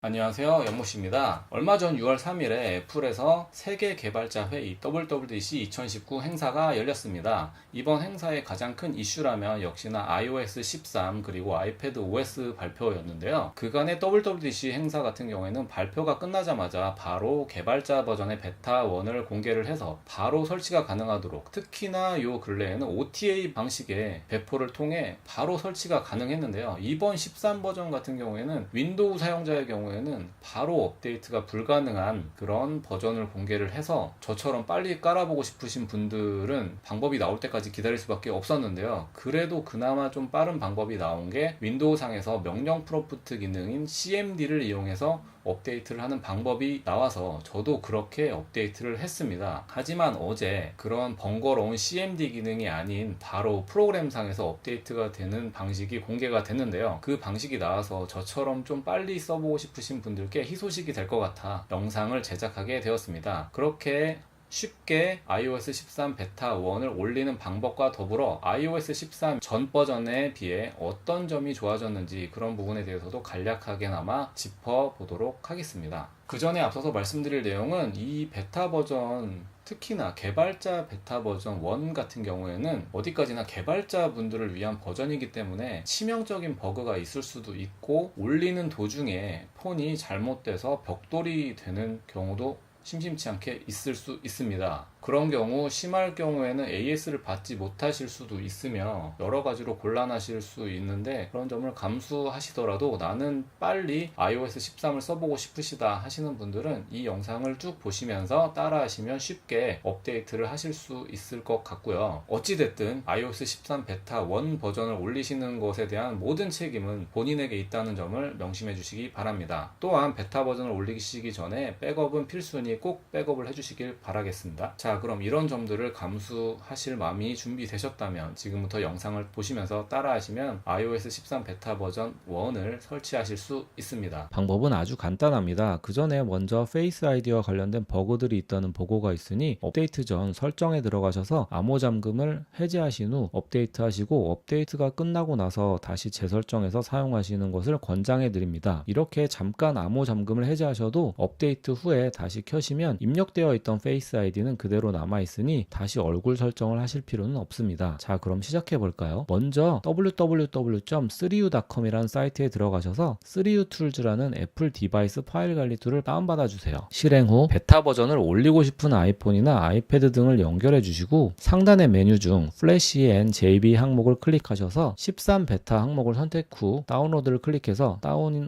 안녕하세요, 연모씨입니다. 얼마 전 6월 3일에 애플에서 세계 개발자 회의 WWDC 2019 행사가 열렸습니다. 이번 행사의 가장 큰 이슈라면 역시나 iOS 13 그리고 아이패드 OS 발표였는데요. 그간의 WWDC 행사 같은 경우에는 발표가 끝나자마자 바로 개발자 버전의 베타 1을 공개를 해서 바로 설치가 가능하도록, 특히나 요 근래에는 OTA 방식의 배포를 통해 바로 설치가 가능했는데요. 이번 13 버전 같은 경우에는 윈도우 사용자의 경우에는 바로 업데이트가 불가능한 그런 버전을 공개를 해서 저처럼 빨리 깔아보고 싶으신 분들은 방법이 나올 때까지 기다릴 수밖에 없었는데요. 그래도 그나마 좀 빠른 방법이 나온 게 윈도우 상에서 명령 프롬프트 기능인 CMD를 이용해서 업데이트를 하는 방법이 나와서 저도 그렇게 업데이트를 했습니다. 하지만 어제 그런 번거로운 CMD 기능이 아닌 바로 프로그램상에서 업데이트가 되는 방식이 공개가 됐는데요. 그 방식이 나와서 저처럼 좀 빨리 써보고 싶으신 분들께 희소식이 될 것 같아 영상을 제작하게 되었습니다. 그렇게 쉽게 iOS 13 베타 1을 올리는 방법과 더불어 iOS 13 전 버전에 비해 어떤 점이 좋아졌는지 그런 부분에 대해서도 간략하게나마 짚어보도록 하겠습니다. 그 전에 앞서서 말씀드릴 내용은 이 베타 버전, 특히나 개발자 베타 버전 1 같은 경우에는 어디까지나 개발자 분들을 위한 버전이기 때문에 치명적인 버그가 있을 수도 있고, 올리는 도중에 폰이 잘못돼서 벽돌이 되는 경우도 심심치 않게 있을 수 있습니다. 그런 경우, 심할 경우에는 AS를 받지 못하실 수도 있으며 여러 가지로 곤란하실 수 있는데, 그런 점을 감수하시더라도 나는 빨리 iOS 13을 써보고 싶으시다 하시는 분들은 이 영상을 쭉 보시면서 따라 하시면 쉽게 업데이트를 하실 수 있을 것 같고요. 어찌됐든 iOS 13 베타 1 버전을 올리시는 것에 대한 모든 책임은 본인에게 있다는 점을 명심해 주시기 바랍니다. 또한 베타 버전을 올리시기 전에 백업은 필수니 꼭 백업을 해주시길 바라겠습니다. 자, 그럼 이런 점들을 감수하실 마음이 준비되셨다면 지금부터 영상을 보시면서 따라하시면 iOS 13 베타 버전 1을 설치하실 수 있습니다. 방법은 아주 간단합니다. 그 전에 먼저 페이스 아이디와 관련된 버그들이 있다는 보고가 있으니 업데이트 전 설정에 들어가셔서 암호 잠금을 해제하신 후 업데이트 하시고, 업데이트가 끝나고 나서 다시 재설정해서 사용하시는 것을 권장해 드립니다. 이렇게 잠깐 암호 잠금을 해제하셔도 업데이트 후에 다시 켜시면 입력되어 있던 페이스 아이디는 그대로 남아있으니 다시 얼굴 설정을 하실 필요는 없습니다. 자, 그럼 시작해 볼까요? 먼저 www.3u.com이라는 사이트에 들어가셔서 3uTools라는 애플 디바이스 파일 관리 툴을 다운받아 주세요. 실행 후 베타 버전을 올리고 싶은 아이폰이나 아이패드 등을 연결해 주시고, 상단의 메뉴 중 플래시 앤 JB 항목을 클릭하셔서 13 베타 항목을 선택 후 다운로드를 클릭해서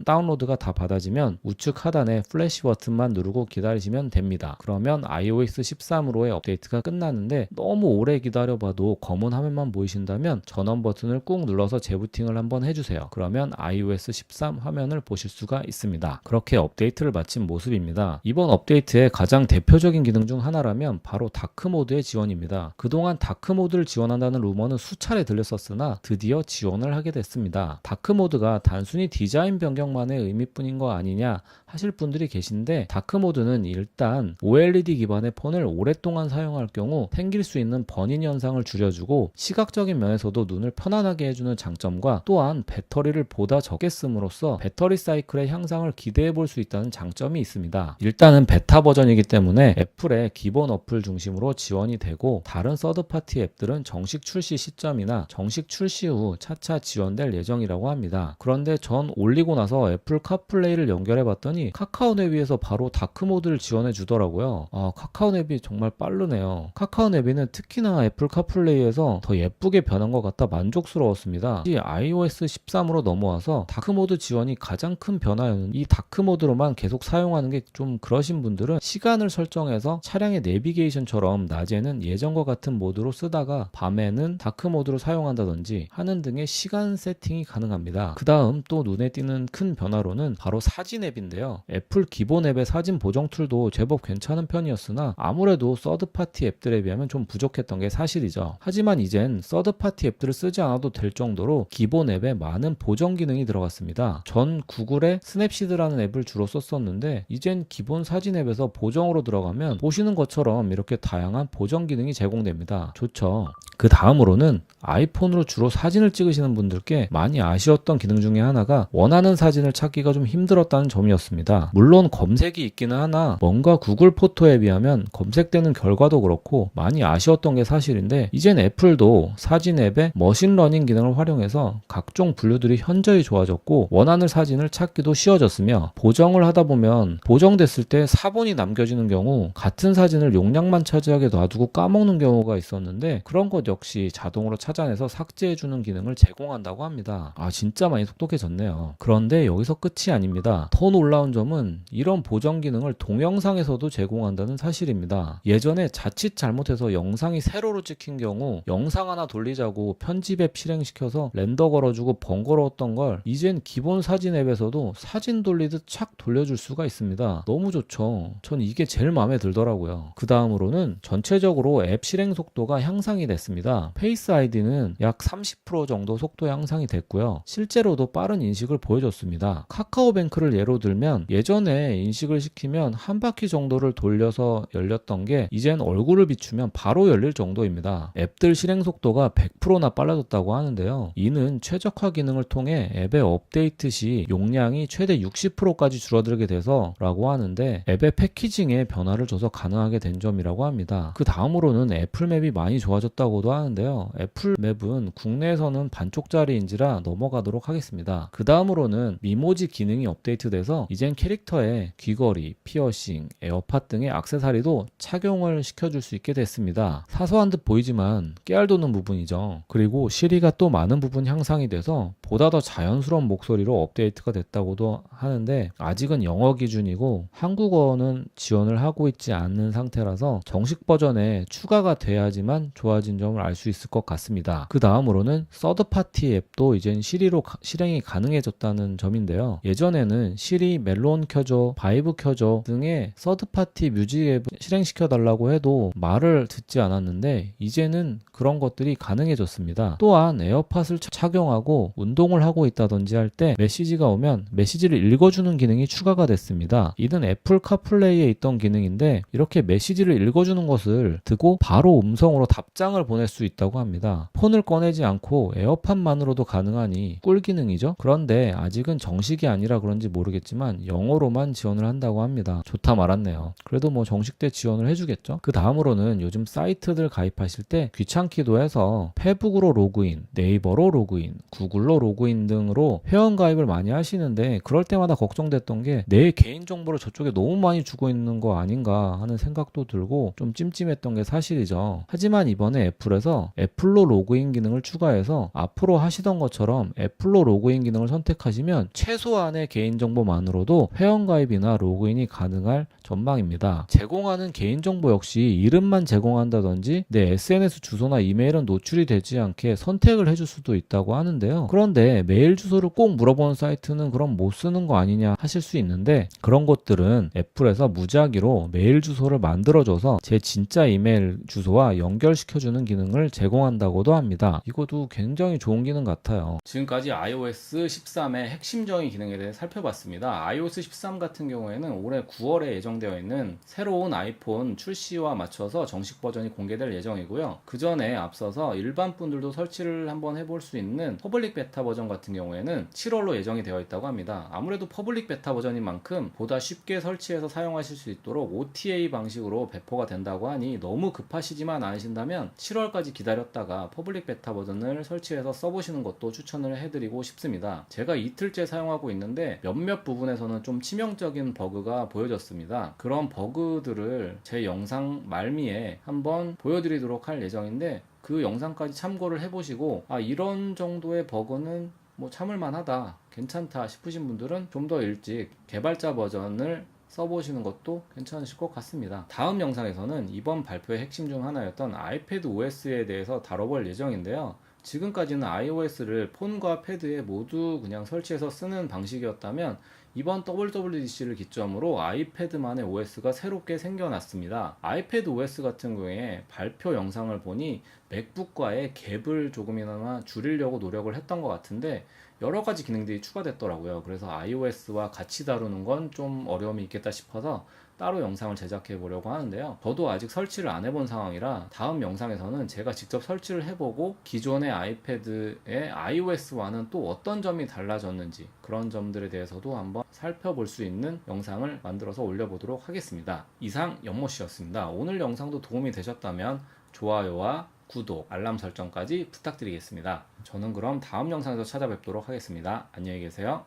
다운로드가 다 받아지면 우측 하단에 플래시 버튼만 누르고 기다리시면 됩니다. 그러면 iOS 13으로의 업데이트가 끝나는데, 너무 오래 기다려봐도 검은 화면만 보이신다면 전원 버튼을 꾹 눌러서 재부팅을 한번 해주세요. 그러면 iOS 13 화면을 보실 수가 있습니다. 그렇게 업데이트를 마친 모습입니다. 이번 업데이트의 가장 대표적인 기능 중 하나라면 바로 다크모드의 지원입니다. 그동안 다크모드를 지원한다는 루머는 수차례 들렸었으나 드디어 지원을 하게 됐습니다. 다크모드가 단순히 디자인 변경만의 의미뿐인 거 아니냐 하실 분들이 계신데, 다크모드는 일단 OLED 기반의 폰을 오랫동안 사용할 경우 생길 수 있는 버닝 현상을 줄여주고, 시각적인 면에서도 눈을 편안하게 해주는 장점과, 또한 배터리를 보다 적게 씀으로써 배터리 사이클의 향상을 기대해 볼 수 있다는 장점이 있습니다. 일단은 베타 버전이기 때문에 애플의 기본 어플 중심으로 지원이 되고, 다른 서드파티 앱들은 정식 출시 시점이나 정식 출시 후 차차 지원될 예정이라고 합니다. 그런데 전 올리고 나서 애플 카플레이를 연결해 봤더니 카카오 내비에서 바로 다크모드를 지원해 주더라고요. 카카오 내비 정말 빠르네요. 카카오 내비는 특히나 애플 카플레이에서 더 예쁘게 변한 것 같아 만족스러웠습니다. iOS 13으로 넘어와서 다크모드 지원이 가장 큰 변화였는데, 이 다크모드로만 계속 사용하는 게 좀 그러신 분들은 시간을 설정해서 차량의 내비게이션처럼 낮에는 예전과 같은 모드로 쓰다가 밤에는 다크모드로 사용한다든지 하는 등의 시간 세팅이 가능합니다. 그 다음 또 눈에 띄는 큰 변화로는 바로 사진 앱인데요. 애플 기본 앱의 사진 보정 툴도 제법 괜찮은 편이었으나 아무래도 서드파티 앱들에 비하면 좀 부족했던 게 사실이죠. 하지만 이젠 서드파티 앱들을 쓰지 않아도 될 정도로 기본 앱에 많은 보정 기능이 들어갔습니다. 전 구글의 스냅시드라는 앱을 주로 썼었는데, 이젠 기본 사진 앱에서 보정으로 들어가면 보시는 것처럼 이렇게 다양한 보정 기능이 제공됩니다. 좋죠. 그 다음으로는 아이폰으로 주로 사진을 찍으시는 분들께 많이 아쉬웠던 기능 중에 하나가 원하는 사진을 찾기가 좀 힘들었다는 점이었습니다. 물론 검색이 있기는 하나 뭔가 구글 포토에 비하면 검색되는 결과도 그렇고 많이 아쉬웠던 게 사실인데, 이젠 애플도 사진 앱에 머신러닝 기능을 활용해서 각종 분류들이 현저히 좋아졌고 원하는 사진을 찾기도 쉬워졌으며, 보정을 하다 보면 보정됐을 때 사본이 남겨지는 경우 같은 사진을 용량만 차지하게 놔두고 까먹는 경우가 있었는데, 그런 것 역시 자동으로 찾아내서 삭제해주는 기능을 제공한다고 합니다. 진짜 많이 똑똑해졌네요. 그런데 여기서 끝이 아닙니다. 더 놀라운 점은 이런 보정 기능을 동영상에서도 제공한다는 사실입니다. 예전에 자칫 잘못해서 영상이 세로로 찍힌 경우 영상 하나 돌리자고 편집 앱 실행시켜서 렌더 걸어주고 번거로웠던 걸 이젠 기본 사진 앱에서도 사진 돌리듯 착 돌려줄 수가 있습니다. 너무 좋죠. 전 이게 제일 마음에 들더라고요. 그 다음으로는 전체적으로 앱 실행 속도가 향상이 됐습니다. 페이스 아이디는 약 30% 정도 속도 향상이 됐고요. 실제로도 빠른 인식을 보여줬습니다. 카카오뱅크를 예로 들면 예전에 인식을 시키면 한 바퀴 정도를 돌려서 열렸던 게 이젠 얼굴을 비추면 바로 열릴 정도입니다. 앱들 실행 속도가 100%나 빨라졌다고 하는데요. 이는 최적화 기능을 통해 앱의 업데이트 시 용량이 최대 60%까지 줄어들게 돼서 라고 하는데, 앱의 패키징에 변화를 줘서 가능하게 된 점이라고 합니다. 그 다음으로는 애플맵이 많이 좋아졌다고도 하는데요. 애플맵은 국내에서는 반쪽짜리인지라 넘어가도록 하겠습니다. 그 다음으로는 미모지 기능이 업데이트돼서 이젠 캐릭터에 귀걸이, 피어싱, 에어팟 등의 액세서리도 착용을 시켜줄 수 있게 됐습니다. 사소한 듯 보이지만 깨알도는 부분이죠. 그리고 시리가 또 많은 부분 향상이 돼서 보다 더 자연스러운 목소리로 업데이트가 됐다고도 하는데, 아직은 영어 기준이고 한국어는 지원을 하고 있지 않는 상태라서 정식 버전에 추가가 돼야지만 좋아진 점을 알 수 있을 것 같습니다. 그 다음으로는 서드파티 앱도 이젠 시리로 실행이 가능해졌다는 점인데요. 예전에는 시리 멜론 켜줘, 바이브 켜줘 등의 서드파티 뮤직 앱을 실행시켜달라고 해도 말을 듣지 않았는데 이제는 그런 것들이 가능해졌습니다. 또한 에어팟을 착용하고 운동을 하고 있다든지 할 때 메시지가 오면 메시지를 읽어주는 기능이 추가가 됐습니다. 이는 애플 카플레이에 있던 기능인데 이렇게 메시지를 읽어주는 것을 듣고 바로 음성으로 답장을 보낼 수 있다고 합니다. 폰을 꺼내지 않고 에어팟만으로도 가능하니 꿀 기능이죠. 그런데 아직은 정식이 아니라 그런지 모르겠지만 영어로만 지원을 한다고 합니다. 좋다 말았네요. 그래도 뭐 정식 때 지원을 해주겠죠. 그 다음으로는 요즘 사이트들 가입하실 때 귀찮기도 해서 페북으로 로그인, 네이버로 로그인, 구글로 로그인 등으로 회원 가입을 많이 하시는데, 그럴 때마다 걱정됐던 게 내 개인정보를 저쪽에 너무 많이 주고 있는 거 아닌가 하는 생각도 들고 좀 찜찜했던 게 사실이죠. 하지만 이번에 애플에서 애플로 로그인 기능을 추가해서 앞으로 하시던 것처럼 애플로 로그인 기능을 선택하시면 최소한의 개인정보만으로도 회원가입이나 로그인이 가능할 전망입니다. 제공하는 개인정보 역시 이름만 제공한다든지 내 SNS 주소나 이메일은 노출이 되지 않게 선택을 해줄 수도 있다고 하는데요. 그런데 메일 주소를 꼭 물어보는 사이트는 그럼 못 쓰는 거 아니냐 하실 수 있는데, 그런 것들은 애플에서 무작위로 메일 주소를 만들어줘서 제 진짜 이메일 주소와 연결시켜주는 기능을 제공한다고도 합니다. 이것도 굉장히 좋은 기능 같아요. 지금까지 iOS 13의 핵심적인 기능에 대해 살펴봤습니다. iOS 13 같은 경우에는 올해 9월에 예정되어 있는 새로운 아이폰 출시와 맞춰서 정식 버전이 공개될 예정이고요. 그 전에 앞서서 일반 분들도 설치를 한번 해볼 수 있는 퍼블릭 베타 버전 같은 경우에는 7월로 예정이 되어 있다고 합니다. 아무래도 퍼블릭 베타 버전인 만큼 보다 쉽게 설치해서 사용하실 수 있도록 OTA 방식으로 배포가 된다고 하니 너무 급하시지만 않으신다면 7월까지 기다렸다가 퍼블릭 베타 버전을 설치해서 써보시는 것도 추천을 해드리고 싶습니다. 제가 이틀째 사용하고 있는데 몇몇 부분에서는 좀 치명적인 버그가 보여졌습니다. 그런 버그들을 제 영상 말미에 한번 보여드리도록 할 예정인데, 그 영상까지 참고를 해보시고 이런 정도의 버그는 뭐 참을만 하다, 괜찮다 싶으신 분들은 좀 더 일찍 개발자 버전을 써보시는 것도 괜찮으실 것 같습니다. 다음 영상에서는 이번 발표의 핵심 중 하나였던 아이패드 OS에 대해서 다뤄볼 예정인데요. 지금까지는 iOS를 폰과 패드에 모두 그냥 설치해서 쓰는 방식이었다면, 이번 WWDC를 기점으로 아이패드만의 OS가 새롭게 생겨났습니다. 아이패드 OS 같은 경우에 발표 영상을 보니 맥북과의 갭을 조금이나마 줄이려고 노력을 했던 것 같은데, 여러 가지 기능들이 추가됐더라고요. 그래서 iOS와 같이 다루는 건 좀 어려움이 있겠다 싶어서 따로 영상을 제작해 보려고 하는데요. 저도 아직 설치를 안 해본 상황이라 다음 영상에서는 제가 직접 설치를 해보고 기존의 아이패드의 iOS와는 또 어떤 점이 달라졌는지 그런 점들에 대해서도 한번 살펴볼 수 있는 영상을 만들어서 올려보도록 하겠습니다. 이상 연모씨였습니다. 오늘 영상도 도움이 되셨다면 좋아요와 구독, 알람 설정까지 부탁드리겠습니다. 저는 그럼 다음 영상에서 찾아뵙도록 하겠습니다. 안녕히 계세요.